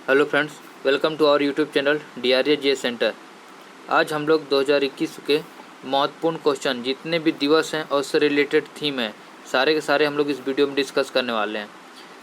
Hello friends, welcome to our YouTube channel DRA centre. आज हम लोग 2021 के महत्वपूर्ण क्वेश्चन जितने भी दिवस हैं और उससे रिलेटेड थीम है सारे के सारे हम लोग इस वीडियो में डिस्कस करने वाले हैं।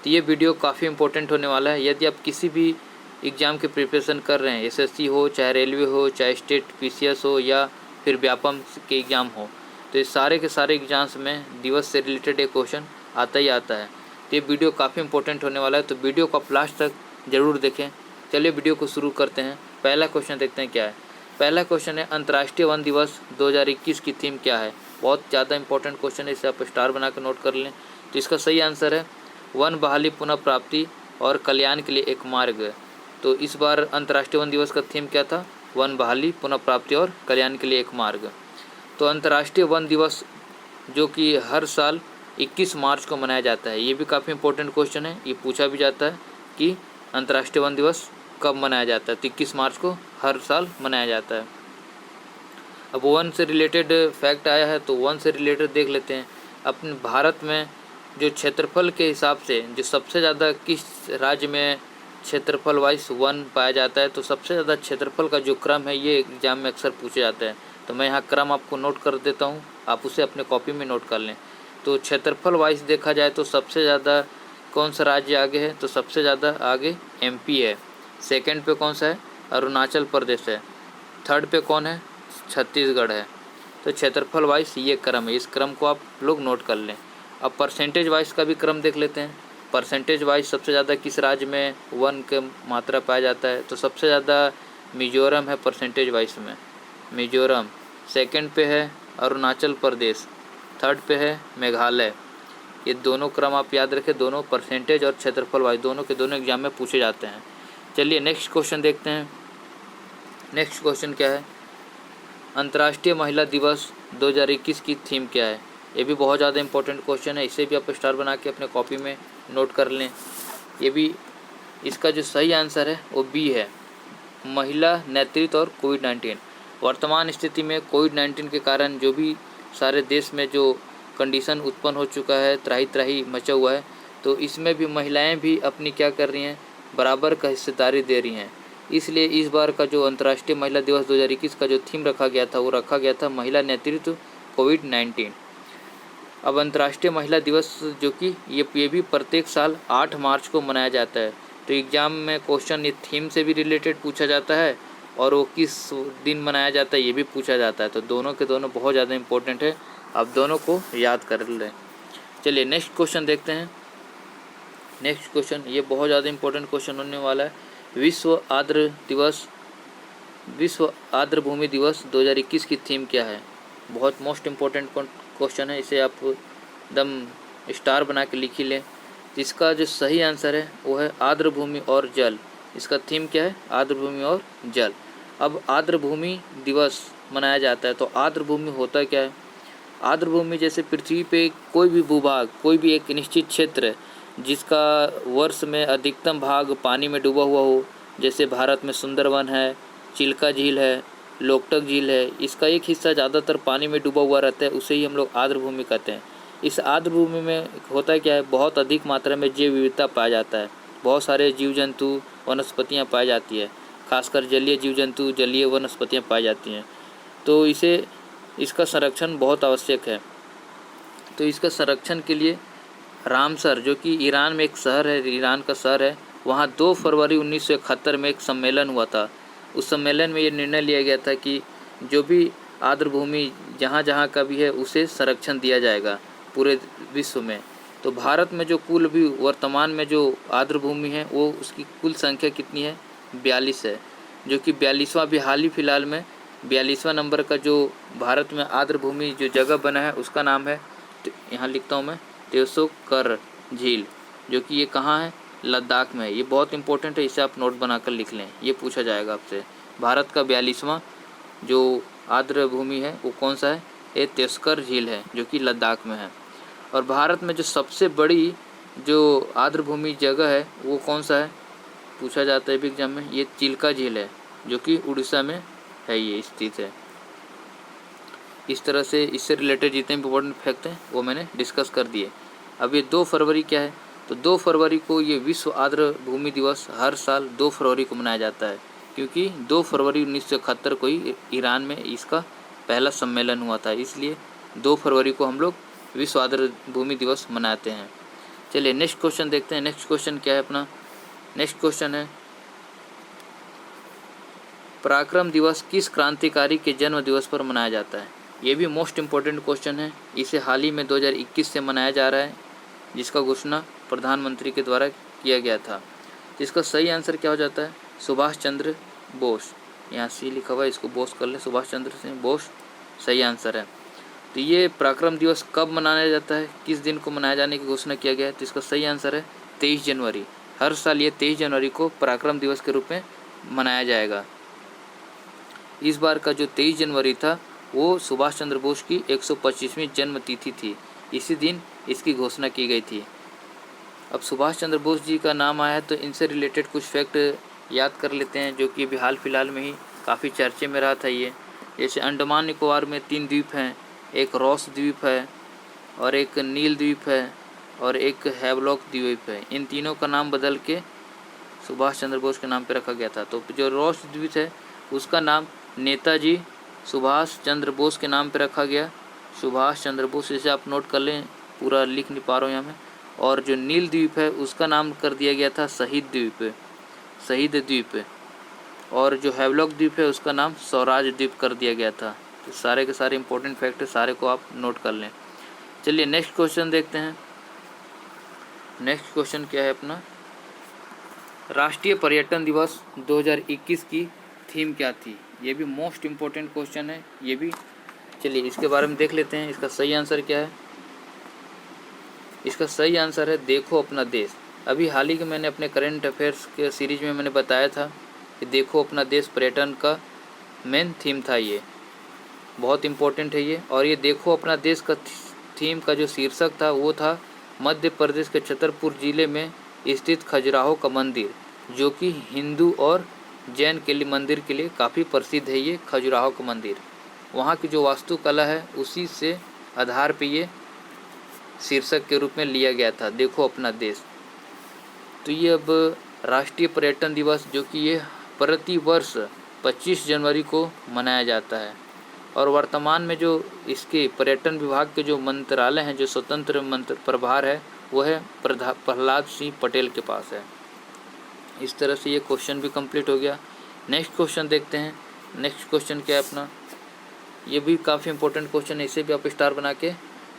तो ये वीडियो काफ़ी इंपॉर्टेंट होने वाला है। यदि आप किसी भी एग्ज़ाम की प्रिपरेशन कर रहे हैं, SSC हो, चाहे रेलवे हो, चाहे स्टेट PCS हो या फिर व्यापम के एग्ज़ाम हो, तो ये सारे के सारे एग्ज़ाम्स में दिवस से रिलेटेड एक क्वेश्चन आता ही आता है। तो ये वीडियो काफ़ी इंपॉर्टेंट होने वाला है, तो वीडियो को आप लास्ट तक ज़रूर देखें। चलिए वीडियो को शुरू करते हैं। पहला क्वेश्चन देखते हैं क्या है। पहला क्वेश्चन है, अंतर्राष्ट्रीय वन दिवस 2021 की थीम क्या है। बहुत ज़्यादा इंपॉर्टेंट क्वेश्चन है, इसे आप स्टार बना कर नोट कर लें। तो इसका सही आंसर है वन बहाली, पुनः प्राप्ति और कल्याण के लिए एक मार्ग। तो इस बार अंतर्राष्ट्रीय वन दिवस का थीम क्या था? वन बहाली, पुनः प्राप्ति और कल्याण के लिए एक मार्ग। तो अंतर्राष्ट्रीय वन दिवस जो कि हर साल 21 मार्च को मनाया जाता है, ये भी काफ़ी इंपॉर्टेंट क्वेश्चन है। ये पूछा भी जाता है कि अंतर्राष्ट्रीय वन दिवस कब मनाया जाता है। तो 21 मार्च को हर साल मनाया जाता है। अब वन से रिलेटेड फैक्ट आया है, तो वन से रिलेटेड देख लेते हैं। अपने भारत में जो क्षेत्रफल के हिसाब से जो सबसे ज़्यादा किस राज्य में क्षेत्रफल वाइज वन पाया जाता है, तो सबसे ज़्यादा क्षेत्रफल का जो क्रम है ये एग्जाम में अक्सर पूछे जाता है। तो मैं यहाँ क्रम आपको नोट कर देता हूँ, आप उसे अपने कॉपी में नोट कर लें। तो क्षेत्रफल वाइज देखा जाए तो सबसे ज़्यादा कौन सा राज्य आगे है? तो सबसे ज़्यादा आगे MP है। सेकंड पे कौन सा है? अरुणाचल प्रदेश है। थर्ड पे कौन है? छत्तीसगढ़ है। तो क्षेत्रफल वाइज ये क्रम है, इस क्रम को आप लोग नोट कर लें। अब परसेंटेज वाइज का भी क्रम देख लेते हैं। परसेंटेज वाइज सबसे ज़्यादा किस राज्य में वन के मात्रा पाया जाता है? तो सबसे ज़्यादा मिजोरम है परसेंटेज वाइज में, मिजोरम। सेकंड पे है अरुणाचल प्रदेश, थर्ड पे है मेघालय। ये दोनों क्रम आप याद रखें, दोनों परसेंटेज और क्षेत्रफल वाइज दोनों के दोनों एग्जाम में पूछे जाते हैं। चलिए नेक्स्ट क्वेश्चन देखते हैं। नेक्स्ट क्वेश्चन क्या है? अंतर्राष्ट्रीय महिला दिवस 2021 की थीम क्या है? ये भी बहुत ज़्यादा इंपॉर्टेंट क्वेश्चन है, इसे भी आप स्टार बना के अपने कॉपी में नोट कर लें। ये भी इसका जो सही आंसर है वो B है, महिला नेतृत्व और कोविड-19। वर्तमान स्थिति में कोविड-19 के कारण जो भी सारे देश में जो कंडीशन उत्पन्न हो चुका है, त्राही त्राही मचा हुआ है, तो इसमें भी महिलाएं भी अपनी क्या कर रही हैं? बराबर का हिस्सेदारी दे रही हैं। इसलिए इस बार का जो अंतर्राष्ट्रीय महिला दिवस 2021 का जो थीम रखा गया था, वो रखा गया था महिला नेतृत्व कोविड-19। अब अंतर्राष्ट्रीय महिला दिवस जो कि ये भी प्रत्येक साल 8 मार्च को मनाया जाता है। तो एग्ज़ाम में क्वेश्चन ये थीम से भी रिलेटेड पूछा जाता है और वो किस दिन मनाया जाता है ये भी पूछा जाता है। तो दोनों के दोनों बहुत ज़्यादा इंपॉर्टेंट है, आप दोनों को याद कर लें। चलिए नेक्स्ट क्वेश्चन देखते हैं। नेक्स्ट क्वेश्चन ये बहुत ज़्यादा इंपॉर्टेंट क्वेश्चन होने वाला है। विश्व आर्द्र भूमि दिवस 2021 की थीम क्या है? बहुत मोस्ट इम्पोर्टेंट क्वेश्चन है, इसे आप एकदम स्टार बना के लिख ही लें। इसका जो सही आंसर है वो है आर्द्र भूमि और जल। इसका थीम क्या है? आर्द्र भूमि और जल। अब आर्द्र भूमि दिवस मनाया जाता है, तो आर्द्र भूमि होता क्या है? आर्द्र भूमि जैसे पृथ्वी पे कोई भी भूभाग, कोई भी एक निश्चित क्षेत्र जिसका वर्ष में अधिकतम भाग पानी में डूबा हुआ हो, जैसे भारत में सुंदरवन है, चिल्का झील है, लोकटक झील है, इसका एक हिस्सा ज़्यादातर पानी में डूबा हुआ रहता है, उसे ही हम लोग आर्द्र भूमि कहते हैं। इस आर्द्र भूमि में होता क्या है? बहुत अधिक मात्रा में जैव विविधता पाया जाता है, बहुत सारे जीव जंतु वनस्पतियाँ पाई जाती है, खासकर जलीय जीव जंतु, जलीय वनस्पतियाँ पाई जाती हैं। तो इसका संरक्षण बहुत आवश्यक है। तो इसका संरक्षण के लिए रामसर जो कि ईरान में एक शहर है, ईरान का शहर है, वहाँ 2 फरवरी 1971 में एक सम्मेलन हुआ था। उस सम्मेलन में ये निर्णय लिया गया था कि जो भी आर्द्र भूमि जहाँ जहाँ का भी है उसे संरक्षण दिया जाएगा पूरे विश्व में। तो भारत में जो कुल भी वर्तमान में जो आर्द्र भूमि है वो उसकी कुल संख्या कितनी है? 42 है, जो कि 42वां भी हाल ही फिलहाल में 42वां नंबर का जो भारत में आर्द्र भूमि जो जगह बना है उसका नाम है, यहाँ लिखता हूँ मैं, त्सोकर झील, जो कि ये कहाँ है? लद्दाख में है। ये बहुत इंपॉर्टेंट है, इसे आप नोट बनाकर लिख लें, ये पूछा जाएगा आपसे। भारत का 42वां जो आर्द्र भूमि है वो कौन सा है? ये त्सोकर झील है, जो कि लद्दाख में है। और भारत में जो सबसे बड़ी जो आर्द्र भूमि जगह है वो कौन सा है? पूछा जाता है भी एग्जाम में। ये चिल्का झील है, जो कि उड़ीसा में है, ये स्थित है। इस तरह से इससे रिलेटेड जितने इंपॉर्टेंट फैक्ट हैं वो मैंने डिस्कस कर दिए। अब ये 2 फरवरी क्या है? तो 2 फरवरी को ये विश्व आर्द्र भूमि दिवस हर साल 2 फरवरी को मनाया जाता है, क्योंकि 2 फरवरी 1971 को ही ईरान में इसका पहला सम्मेलन हुआ था, इसलिए 2 फरवरी को हम लोग विश्व आर्द्र भूमि दिवस मनाते हैं। चलिए नेक्स्ट क्वेश्चन देखते हैं। नेक्स्ट क्वेश्चन क्या है अपना? नेक्स्ट क्वेश्चन है, पराक्रम दिवस किस क्रांतिकारी के जन्म दिवस पर मनाया जाता है? ये भी मोस्ट इम्पोर्टेंट क्वेश्चन है। इसे हाल ही में 2021 से मनाया जा रहा है, जिसका घोषणा प्रधानमंत्री के द्वारा किया गया था। जिसका सही आंसर क्या हो जाता है? सुभाष चंद्र बोस। यहाँ सी लिखा हुआ है, इसको बोस कर ले, सुभाष चंद्र सिंह बोस सही आंसर है। तो ये पराक्रम दिवस कब मनाया जाता है, किस दिन को मनाए जाने की घोषणा किया गया है? तो इसका सही आंसर है 23 जनवरी। हर साल ये 23 जनवरी को पराक्रम दिवस के रूप में मनाया जाएगा। इस बार का जो 23 जनवरी था वो सुभाष चंद्र बोस की 125वीं जन्म तिथि थी। इसी दिन इसकी घोषणा की गई थी। अब सुभाष चंद्र बोस जी का नाम आया है तो इनसे रिलेटेड कुछ फैक्ट याद कर लेते हैं, जो कि अभी हाल फिलहाल में ही काफ़ी चर्चे में रहा था ये। जैसे अंडमान निकोबार में 3 द्वीप हैं, एक रॉस द्वीप है और एक नील द्वीप है और एक हैवलॉक द्वीप है। इन तीनों का नाम बदल के सुभाष चंद्र बोस के नाम पे रखा गया था। तो जो रॉस द्वीप है उसका नाम नेताजी सुभाष चंद्र बोस के नाम पे रखा गया, सुभाष चंद्र बोस। इसे आप नोट कर लें, पूरा लिख नहीं पा रहा हूँ यहाँ में। और जो नील द्वीप है उसका नाम कर दिया गया था शहीद द्वीप, शहीद द्वीप। और जो हैवलॉक द्वीप है उसका नाम स्वराज द्वीप कर दिया गया था। तो सारे के सारे इंपॉर्टेंट फैक्ट है, सारे को आप नोट कर लें। चलिए नेक्स्ट क्वेश्चन देखते हैं। नेक्स्ट क्वेश्चन क्या है अपना? राष्ट्रीय पर्यटन दिवस 2021 की थीम क्या थी? ये भी मोस्ट इम्पोर्टेंट क्वेश्चन है ये भी। चलिए इसके बारे में देख लेते हैं। इसका सही आंसर क्या है? इसका सही आंसर है देखो अपना देश। अभी हाल ही के मैंने अपने करंट अफेयर्स के सीरीज में मैंने बताया था कि देखो अपना देश पर्यटन का मेन थीम था। ये बहुत इम्पोर्टेंट है ये। और ये देखो अपना देश का थीम का जो शीर्षक था वो था मध्य प्रदेश के छतरपुर जिले में स्थित खजुराहो का मंदिर, जो कि हिंदू और जैन के लिए मंदिर के लिए काफ़ी प्रसिद्ध है। ये खजुराहो का मंदिर, वहाँ की जो वास्तुकला है उसी से आधार पे ये शीर्षक के रूप में लिया गया था, देखो अपना देश। तो ये अब राष्ट्रीय पर्यटन दिवस जो कि ये प्रति वर्ष 25 जनवरी को मनाया जाता है। और वर्तमान में जो इसके पर्यटन विभाग के जो मंत्रालय हैं, जो स्वतंत्र मंत्र प्रभार है, वो है प्रहलाद सिंह पटेल के पास है। इस तरह से ये क्वेश्चन भी कंप्लीट हो गया। नेक्स्ट क्वेश्चन देखते हैं। नेक्स्ट क्वेश्चन क्या है अपना? ये भी काफ़ी इंपॉर्टेंट क्वेश्चन है, इसे भी आप स्टार बना के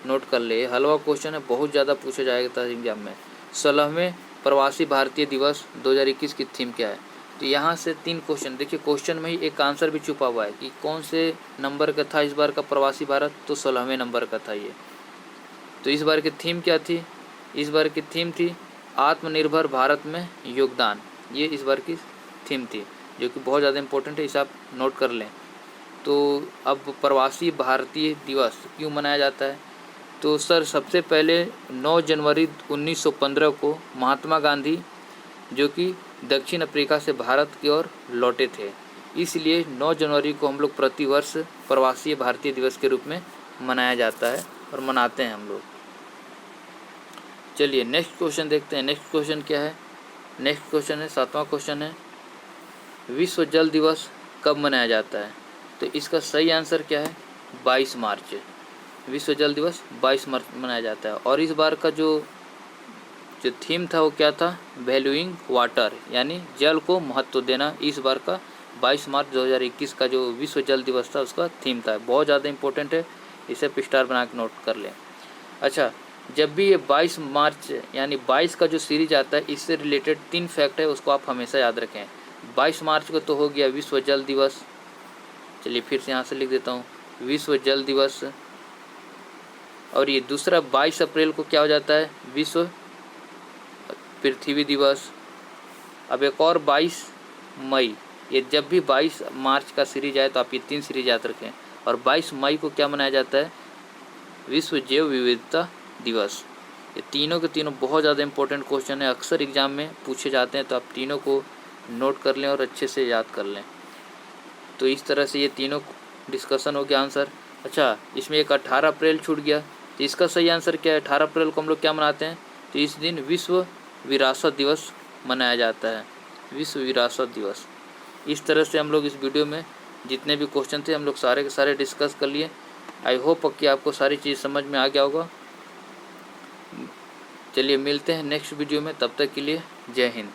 नोट कर ले। हलवा क्वेश्चन है, बहुत ज़्यादा पूछा जाएगा था एग्जाम में। 16वें प्रवासी भारतीय दिवस 2021 की थीम क्या है? तो यहाँ से 3 क्वेश्चन देखिए, क्वेश्चन में ही एक आंसर भी छुपा हुआ है कि कौन से नंबर का था इस बार का प्रवासी भारत, तो 16वें नंबर का था ये। तो इस बार की थीम क्या थी? इस बार की थीम थी आत्मनिर्भर भारत में योगदान। ये इस बार की थीम थी, जो कि बहुत ज़्यादा इंपॉर्टेंट है, इसे आप नोट कर लें। तो अब प्रवासी भारतीय दिवस क्यों मनाया जाता है? तो सर सबसे पहले 9 जनवरी 1915 को महात्मा गांधी जो कि दक्षिण अफ्रीका से भारत की ओर लौटे थे, इसलिए 9 जनवरी को हम लोग प्रतिवर्ष प्रवासी भारतीय दिवस के रूप में मनाया जाता है और मनाते हैं हम लोग। चलिए नेक्स्ट क्वेश्चन देखते हैं। नेक्स्ट क्वेश्चन क्या है? नेक्स्ट क्वेश्चन है 7वां क्वेश्चन है, विश्व जल दिवस कब मनाया जाता है? तो इसका सही आंसर क्या है? 22 मार्च। विश्व जल दिवस 22 मार्च मनाया जाता है। और इस बार का जो थीम था वो क्या था? वैल्यूइंग वाटर, यानी जल को महत्व देना। इस बार का 22 मार्च 2021 का जो विश्व जल दिवस था उसका थीम था। बहुत ज़्यादा इंपॉर्टेंट है, इसे स्टार बना के नोट कर लें। अच्छा, जब भी ये 22 मार्च यानी 22 का जो सीरीज आता है, इससे रिलेटेड 3 फैक्ट है, उसको आप हमेशा याद रखें। 22 मार्च को तो हो गया विश्व जल दिवस। चलिए फिर से यहाँ से लिख देता हूँ, विश्व जल दिवस। और ये दूसरा 22 अप्रैल को क्या हो जाता है? विश्व पृथ्वी दिवस। अब एक और 22 मई। ये जब भी 22 मार्च का सीरीज आए तो आप ये 3 सीरीज याद रखें। और 22 मई को क्या मनाया जाता है? विश्व जैव विविधता दिवस। ये तीनों के तीनों बहुत ज़्यादा इंपॉर्टेंट क्वेश्चन है, अक्सर एग्जाम में पूछे जाते हैं, तो आप तीनों को नोट कर लें और अच्छे से याद कर लें। तो इस तरह से ये तीनों डिस्कशन हो गया आंसर। अच्छा, इसमें एक 18 अप्रैल छूट गया, तो इसका सही आंसर क्या है? 18 अप्रैल को हम लोग क्या मनाते हैं? तो इस दिन विश्व विरासत दिवस मनाया जाता है, विश्व विरासत दिवस। इस तरह से हम लोग इस वीडियो में जितने भी क्वेश्चन थे हम लोग सारे के सारे डिस्कस कर लिए। आई होप कि आपको सारी चीज़ समझ में आ गया होगा। चलिए मिलते हैं नेक्स्ट वीडियो में, तब तक के लिए जय हिंद।